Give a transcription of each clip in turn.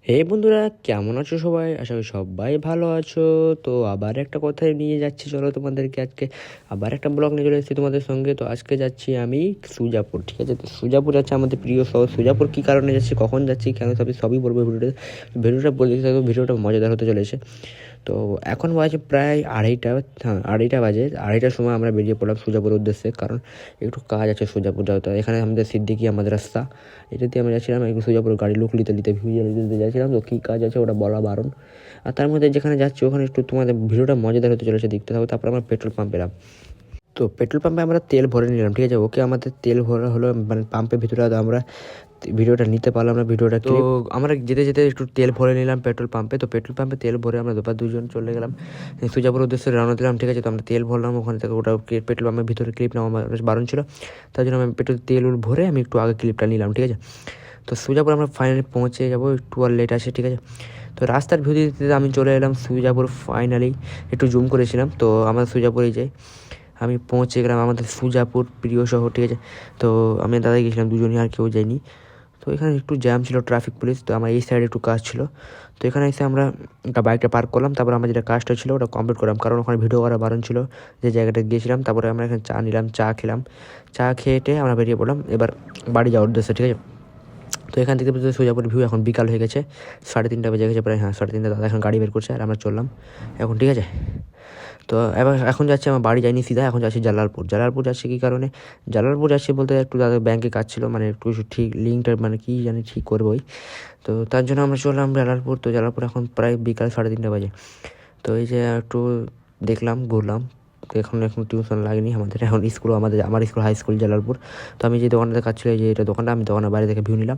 হে বন্ধুরা, কেমন আছো সবাই? আশা করি সবাই ভালো আছো। তো আবার একটা কথায় নিয়ে যাচ্ছি, চলো তোমাদেরকে আজকে আবার একটা ব্লগ নিয়ে চলে এসেছি তোমাদের সঙ্গে। তো আজকে যাচ্ছি আমি সুজাপুর, ঠিক আছে? তো সুজাপুর যাচ্ছে আমাদের প্রিয় শহর। সুজাপুর কী কারণে যাচ্ছি, কখন যাচ্ছি, কেন সবই বলবো ভিডিওটা বলতে থাকবো। ভিডিওটা মজাদার হতে চলেছে। তো এখন বাজে প্রায় আড়াইটা, হ্যাঁ আড়াইটা বাজে। আড়াইটার সময় আমরা বেরিয়ে পড়লাম সুজাপুরের উদ্দেশ্যে, কারণ একটু কাজ আছে সুজাপুর যাওয়া। এখানে আমাদের সিদ্দিকি আমাদের রাস্তা, এটা দিয়ে আমরা যাচ্ছিলাম একটু সুজাপুর গাড়ি লুক নিতে ভিডিও নিতে যাচ্ছিলাম। তো কী কাজ আছে ওটা বলা বারণ। আর তার মধ্যে যেখানে যাচ্ছি ওখানে একটু তোমাদের ভিডিওটা মজাদার হতে চলেছে, দেখতে থাকো। তারপর আমরা পেট্রোল পাম্প পেলাম। তো পেট্রোল পাম্পে আমরা তেল ভরে নিলাম, ঠিক আছে? ওকে আমাদের তেল ভরা হলো, মানে পাম্পের ভিতরে আমরা ভিডিওটা নিতে পারলাম না, ভিডিওটা। তো আমরা যেতে যেতে একটু তেল ভরে নিলাম পেট্রোল পাম্পে। তো পেট্রোল পাম্পে তেল ভরে আমরা দুজন চলে গেলাম সুজাপুর উদ্দেশ্যে রওনা দিলাম, ঠিক আছে? তো আমরা তেল ভরলাম ওখানে থেকে। ওটা পেট্রোল পাম্পের ভিতরে ক্লিপ নেওয়া বারণ ছিল, তার জন্য আমি তেল ভরে আমি একটু আগে ক্লিপটা নিলাম, ঠিক আছে? তো সুজাপুর আমরা ফাইনালি পৌঁছে যাবো, একটু আর লেট আছে, ঠিক আছে? তো রাস্তার ভিউ দিতে দিতে আমি চলে এলাম সুজাপুর ফাইনালি। একটু জুম করেছিলাম। তো আমরা সুজাপুরে যাই, আমি পৌঁছে গেলাম আমাদের সুজাপুর প্রিয় শহর, ঠিক আছে? তো আমি দাদা গেছিলাম দুজনই, আর কেউ যায়নি। তো এখানে একটু জ্যাম ছিল, ট্রাফিক পুলিশ। তো আমার এই সাইডে একটু কাজ ছিল। তো এখানে এসে আমরা বাইকটা পার্ক করলাম, তারপর আমার যেটা কাজটা ছিল ওটা কমপ্লিট করলাম, কারণ ওখানে ভিডিও করা বারণ ছিল যে জায়গাটা গিয়েছিলাম। তারপরে আমরা এখানে চা নিলাম, চা খেলাম, চা খেয়ে আমরা বেরিয়ে পড়লাম এবার বাড়ি যাওয়ার উদ্দেশ্যে, ঠিক আছে? তো এখান থেকে সুজাপুরের ভিউ এখন বিকাল হয়ে গেছে, 3:30 বেজে গেছে প্রায়, হ্যাঁ 3:30। দাদা এখন গাড়ি বের করছে আর আমরা চললাম এখন, ঠিক আছে? তো এবার এখন যাচ্ছি, আমার বাড়ি যাইনি সিধা, এখন যাচ্ছি জালালপুর যাচ্ছি। কী কারণে জালালপুর যাচ্ছি বলতে, একটু দাদা ব্যাংকে কাজ ছিল, মানে একটু ঠিক লিঙ্কটা মানে কী জানি ঠিক করবোই। তো তার জন্য আমরা চললাম জালালপুর। তো জালালপুর এখন প্রায় বিকাল 3:30 বাজে। তো এই যে একটু দেখলাম, ঘুরলাম। তো এখন টিউশন লাগেনি আমাদের, এখন স্কুল আমার স্কুল হাই স্কুল জালালপুর। তো আমি যে দোকানটাতে কাজ ছিল, যে এটা দোকানটা, আমি দোকানের বাইরে থেকে ভিউ নিলাম।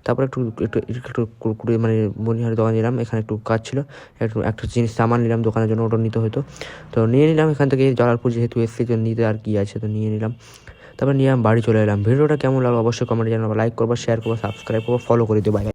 তারপর একটু একটু একটু কুড়কুড়ি মানে মনিহারি দোকান নিলাম, এখানে একটু কাজ ছিল, একটা জিনিস সামান নিলাম দোকানের জন্য, ওটা নিতে হতো। তো নিয়ে নিলাম এখান থেকে, জালালপুর যেহেতু এসেছি তো নিতে আর কি আছে, তো নিয়ে নিলাম। তারপর নিয়ে আমি বাড়ি চলে এলাম। ভিডিওটা কেমন লাগলো অবশ্যই কমেন্টে জানাবো, লাইক করবো, শেয়ার করবো, সাবস্ক্রাইব করবো, ফলো করে দিও। বাই।